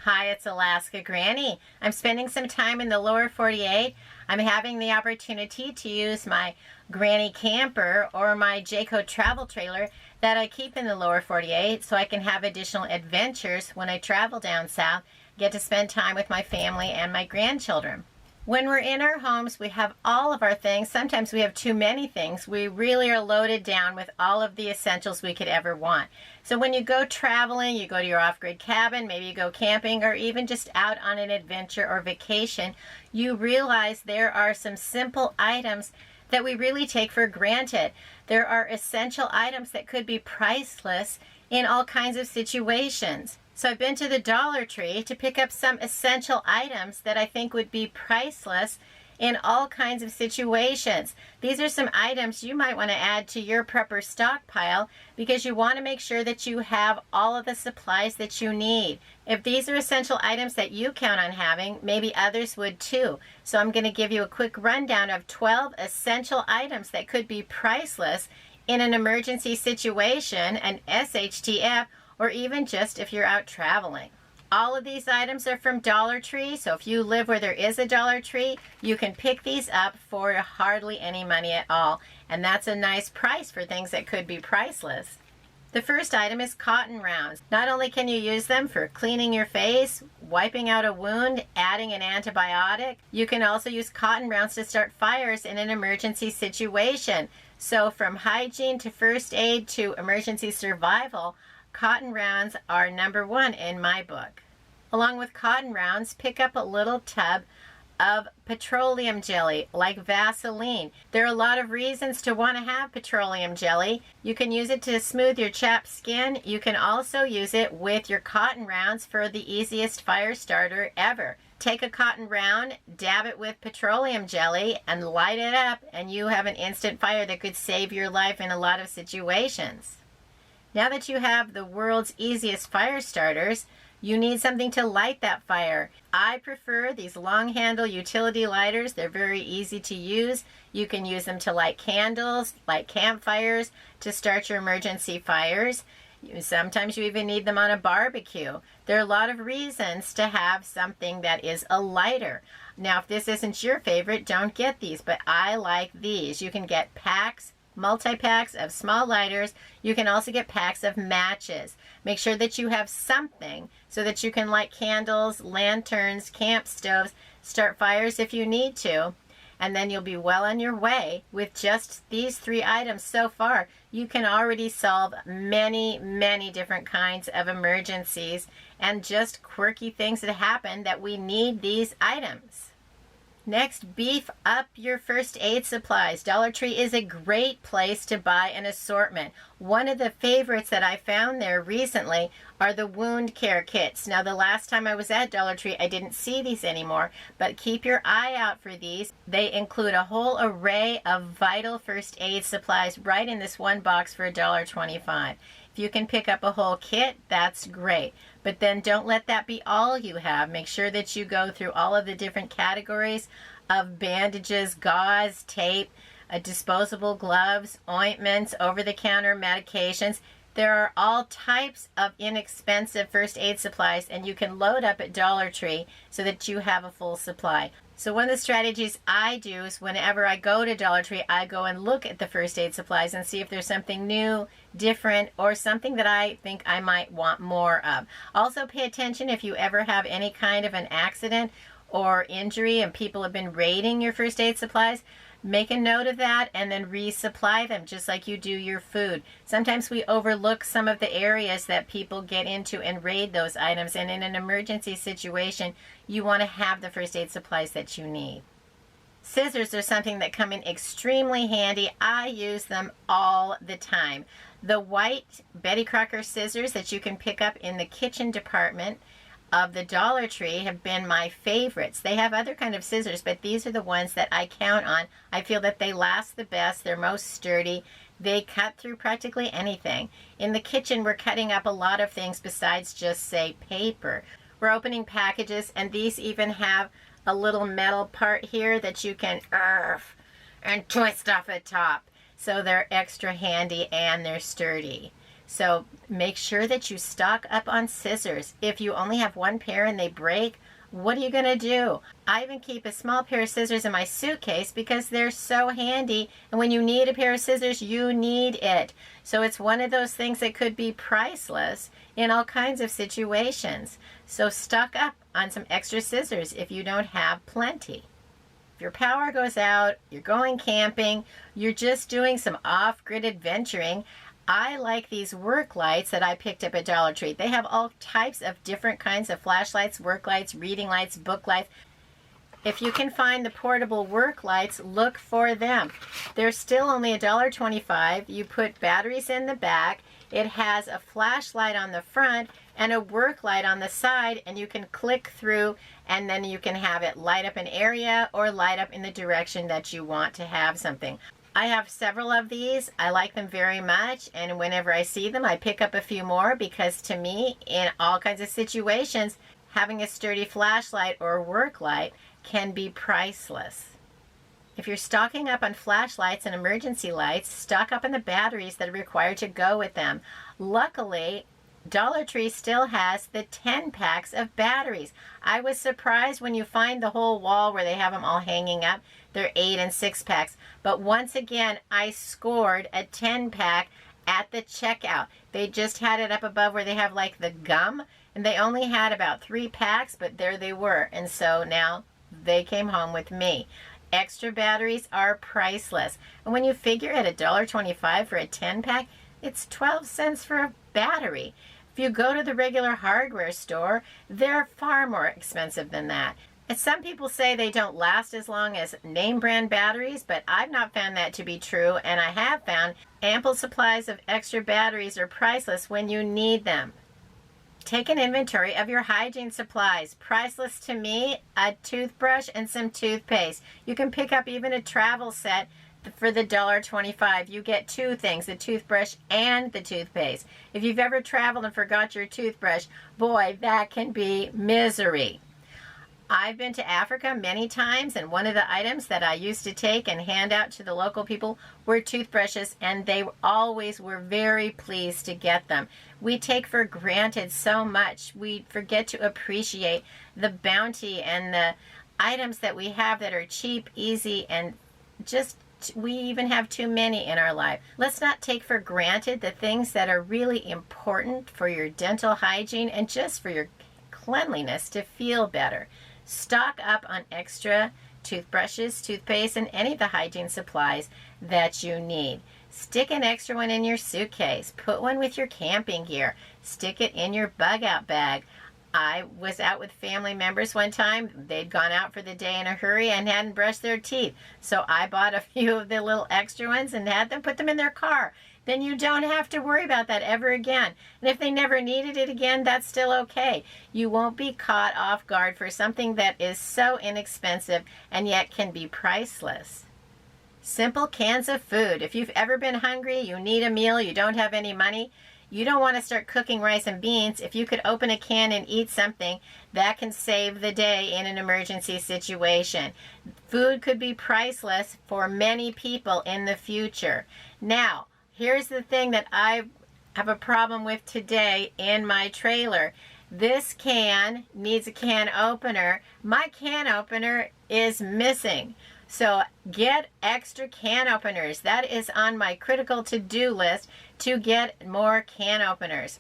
Hi, it's Alaska Granny. I'm spending some time in the lower 48. I'm having the opportunity to use my Granny camper or my Jayco travel trailer that I keep in the lower 48 so I can have additional adventures when I travel down south, get to spend time with my family and my grandchildren. When we're in our homes, we have all of our things. Sometimes we have too many things. We really are loaded down with all of the essentials we could ever want. So when you go traveling, you go to your off-grid cabin, maybe you go camping, or even just out on an adventure or vacation, you realize there are some simple items that we really take for granted. There are essential items that could be priceless in all kinds of situations. So I've been to the Dollar Tree to pick up some essential items that I think would be priceless in all kinds of situations. These are some items you might want to add to your prepper stockpile because you want to make sure that you have all of the supplies that you need. If these are essential items that you count on having, maybe others would too. So I'm going to give you a quick rundown of 12 essential items that could be priceless in an emergency situation, an SHTF, or even just if you're out traveling. All of these items are from Dollar Tree, so if you live where there is a Dollar Tree, you can pick these up for hardly any money at all. And that's a nice price for things that could be priceless. The first item is cotton rounds. Not only can you use them for cleaning your face, wiping out a wound, adding an antibiotic, you can also use cotton rounds to start fires in an emergency situation. So from hygiene to first aid to emergency survival, cotton rounds are number one in my book. Along with cotton rounds, pick up a little tub of petroleum jelly, like Vaseline. There are a lot of reasons to want to have petroleum jelly. You can use it to smooth your chapped skin. You can also use it with your cotton rounds for the easiest fire starter ever. Take a cotton round, dab it with petroleum jelly, and light it up, and you have an instant fire that could save your life in a lot of situations. Now that you have the world's easiest fire starters, you need something to light that fire. I prefer these long handle utility lighters. They're very easy to use. You can use them to light candles, light campfires, to start your emergency fires. Sometimes you even need them on a barbecue. There are a lot of reasons to have something that is a lighter. Now, if this isn't your favorite, don't get these, but I like these. You can get packs, multi-packs of small lighters. You can also get packs of matches. Make sure that you have something so that you can light candles, lanterns, camp stoves, start fires if you need to, and then you'll be well on your way. With just these 3 items so far, you can already solve many, many different kinds of emergencies and just quirky things that happen that we need these items. Next, beef up your first aid supplies. Dollar Tree is a great place to buy an assortment. One of the favorites that I found there recently are the wound care kits. Now, the last time I was at Dollar Tree, I didn't see these anymore, but keep your eye out for these. They include a whole array of vital first aid supplies right in this one box for $1.25. If you can pick up a whole kit, that's great. But then don't let that be all you have. Make sure that you go through all of the different categories of bandages, gauze, tape, disposable gloves, ointments, over-the-counter medications. There are all types of inexpensive first aid supplies, and you can load up at Dollar Tree so that you have a full supply. So one of the strategies I do is whenever I go to Dollar Tree, I go and look at the first aid supplies and see if there's something new, different, or something that I think I might want more of. Also pay attention if you ever have any kind of an accident or injury and people have been raiding your first aid supplies. Make a note of that and then resupply them just like you do your food. Sometimes we overlook some of the areas that people get into and raid those items, and in an emergency situation, you want to have the first aid supplies that you need. Scissors are something that come in extremely handy. I use them all the time. The white Betty Crocker scissors that you can pick up in the kitchen department of the Dollar Tree have been my favorites. They have other kind of scissors, but these are the ones that I count on. I feel that they last the best. They're most sturdy. They cut through practically anything. In the kitchen, we're cutting up a lot of things besides just, say, paper. We're opening packages, and these even have a little metal part here that you can and twist off the top. So they're extra handy and they're sturdy. So make sure that you stock up on scissors. If you only have one pair and they break, what are you going to do? I even keep a small pair of scissors in my suitcase because they're so handy. And when you need a pair of scissors, you need it. So it's one of those things that could be priceless in all kinds of situations. So stock up on some extra scissors if you don't have plenty. If your power goes out, you're going camping, you're just doing some off-grid adventuring, I like these work lights that I picked up at Dollar Tree. They have all types of different kinds of flashlights, work lights, reading lights, book lights. If you can find the portable work lights, look for them. They're still only $1.25. You put batteries in the back. It has a flashlight on the front and a work light on the side, and you can click through and then you can have it light up an area or light up in the direction that you want to have something. I have several of these. I like them very much, and whenever I see them, I pick up a few more because to me, in all kinds of situations, having a sturdy flashlight or work light can be priceless. If you're stocking up on flashlights and emergency lights, stock up on the batteries that are required to go with them. Luckily, Dollar Tree still has the 10 packs of batteries. I was surprised when you find the whole wall where they have them all hanging up. They're 8 and 6 packs. But once again, I scored a 10 pack at the checkout. They just had it up above where they have like the gum, and they only had about 3 packs, but there they were. And so now they came home with me. Extra batteries are priceless. And when you figure at $1.25 for a 10 pack, it's 12 cents for a battery. If you go to the regular hardware store, they're far more expensive than that. And some people say they don't last as long as name brand batteries, but I've not found that to be true, and I have found ample supplies of extra batteries are priceless when you need them. Take an inventory of your hygiene supplies. Priceless to me, a toothbrush and some toothpaste. You can pick up even a travel set for the $1.25. You get 2 things, the toothbrush and the toothpaste. If you've ever traveled and forgot your toothbrush, boy, that can be misery. I've been to Africa many times, and one of the items that I used to take and hand out to the local people were toothbrushes, and they always were very pleased to get them. We take for granted so much. We forget to appreciate the bounty and the items that we have that are cheap, easy, and just we even have too many in our life. Let's not take for granted the things that are really important for your dental hygiene and just for your cleanliness to feel better. Stock up on extra toothbrushes, toothpaste, and any of the hygiene supplies that you need. Stick an extra one in your suitcase. Put one with your camping gear. Stick it in your bug out bag. I was out with family members one time. They'd gone out for the day in a hurry and hadn't brushed their teeth. So I bought a few of the little extra ones and had them put them in their car. Then you don't have to worry about that ever again. And if they never needed it again, that's still okay. You won't be caught off guard for something that is so inexpensive and yet can be priceless. Simple cans of food. If you've ever been hungry, you need a meal, you don't have any money, you don't want to start cooking rice and beans. If you could open a can and eat something, that can save the day in an emergency situation. Food could be priceless for many people in the future. Now, here's the thing that I have a problem with today in my trailer. This can needs a can opener. My can opener is missing. So get extra can openers. That is on my critical to-do list to get more can openers.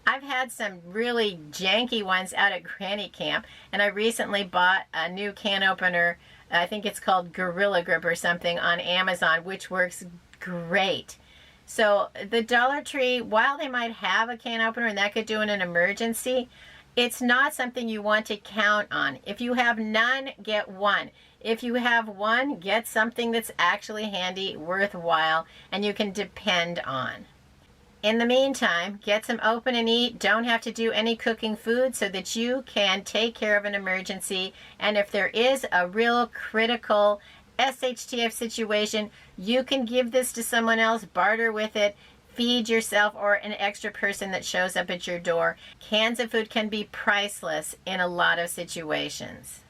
I've had some really janky ones out at Granny Camp, and I recently bought a new can opener. I think it's called Gorilla Grip or something on Amazon, which works great. So the Dollar Tree, while they might have a can opener and that could do in an emergency, it's not something you want to count on. If you have none, get one. If you have one, get something that's actually handy, worthwhile, and you can depend on. In the meantime, get some open and eat. Don't have to do any cooking food so that you can take care of an emergency. And if there is a real critical SHTF situation, you can give this to someone else, barter with it, feed yourself or an extra person that shows up at your door. Cans of food can be priceless in a lot of situations.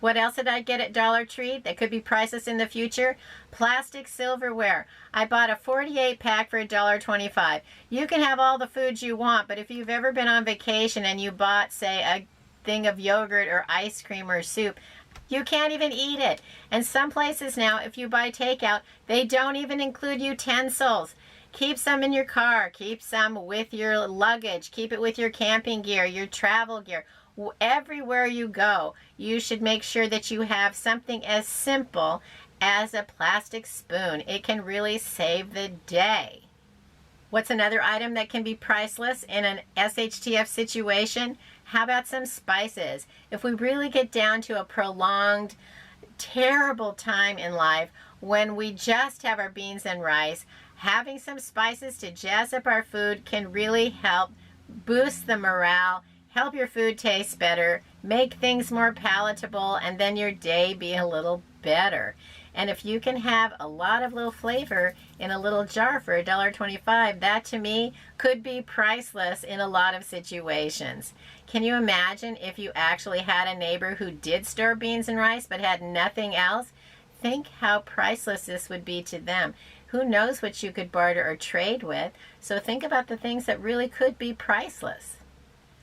What else did I get at Dollar Tree that could be priceless in the future? Plastic silverware. I bought a 48 pack for $1.25. You can have all the foods you want, but if you've ever been on vacation and you bought, say, a thing of yogurt or ice cream or soup, you can't even eat it. And some places now, if you buy takeout, they don't even include utensils. Keep some in your car. Keep some with your luggage. Keep it with your camping gear, your travel gear. Everywhere you go, you should make sure that you have something as simple as a plastic spoon. It can really save the day. What's another item that can be priceless in an SHTF situation? How about some spices? If we really get down to a prolonged, terrible time in life when we just have our beans and rice, having some spices to jazz up our food can really help boost the morale, help your food taste better, make things more palatable, and then your day be a little better. And if you can have a lot of little flavor in a little jar for $1.25, that to me could be priceless in a lot of situations. Can you imagine if you actually had a neighbor who did store beans and rice but had nothing else? Think how priceless this would be to them. Who knows what you could barter or trade with? So think about the things that really could be priceless.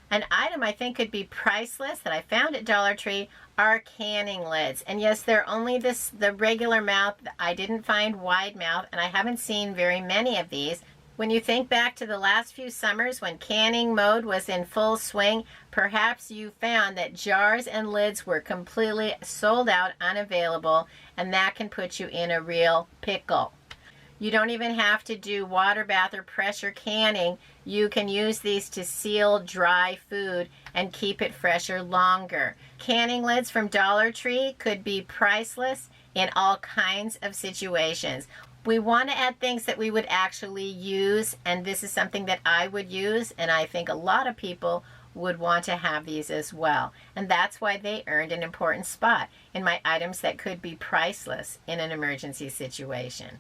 An item I think could be priceless that I found at Dollar Tree are canning lids. And yes, they're only the regular mouth. I didn't find wide mouth, and I haven't seen very many of these. When you think back to the last few summers when canning mode was in full swing, perhaps you found that jars and lids were completely sold out, unavailable, and that can put you in a real pickle. You don't even have to do water bath or pressure canning. You can use these to seal dry food and keep it fresher longer. Canning lids from Dollar Tree could be priceless in all kinds of situations. We want to add things that we would actually use, and this is something that I would use, and I think a lot of people would want to have these as well. And that's why they earned an important spot in my items that could be priceless in an emergency situation.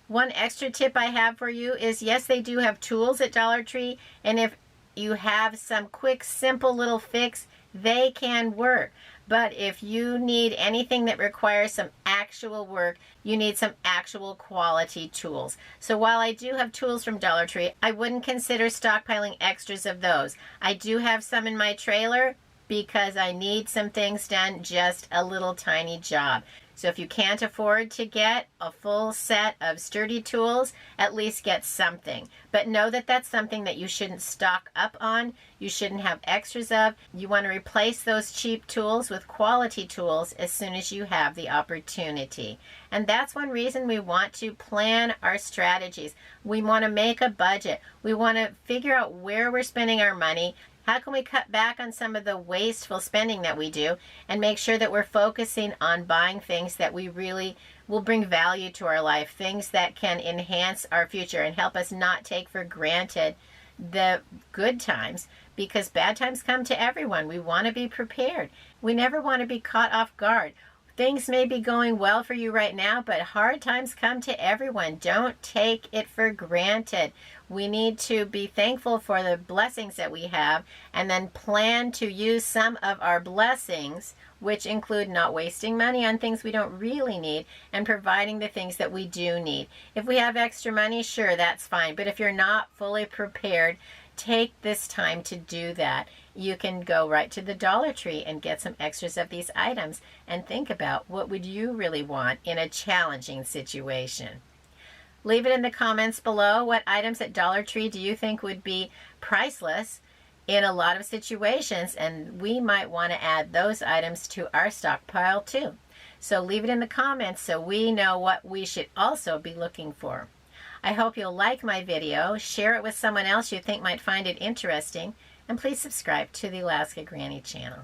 One extra tip I have for you is, yes, they do have tools at Dollar Tree, and if you have some quick, simple little fix, they can work. But if you need anything that requires some actual work, you need some actual quality tools. So while I do have tools from Dollar Tree, I wouldn't consider stockpiling extras of those. I do have some in my trailer because I need some things done, just a little tiny job. So if you can't afford to get a full set of sturdy tools, at least get something. But know that that's something that you shouldn't stock up on. You shouldn't have extras of. You want to replace those cheap tools with quality tools as soon as you have the opportunity. And that's one reason we want to plan our strategies. We want to make a budget. We want to figure out where we're spending our money. How can we cut back on some of the wasteful spending that we do and make sure that we're focusing on buying things that we really will bring value to our life, things that can enhance our future and help us not take for granted the good times, because bad times come to everyone. We want to be prepared. We never want to be caught off guard. Things may be going well for you right now, but hard times come to everyone. Don't take it for granted. We need to be thankful for the blessings that we have and then plan to use some of our blessings, which include not wasting money on things we don't really need and providing the things that we do need. If we have extra money, sure, that's fine. But if you're not fully prepared, take this time to do that. You can go right to the Dollar Tree and get some extras of these items and think about what would you really want in a challenging situation. Leave it in the comments below. What items at Dollar Tree do you think would be priceless in a lot of situations? And we might want to add those items to our stockpile too. So leave it in the comments so we know what we should also be looking for. I hope you'll like my video, share it with someone else you think might find it interesting, and please subscribe to the Alaska Granny channel.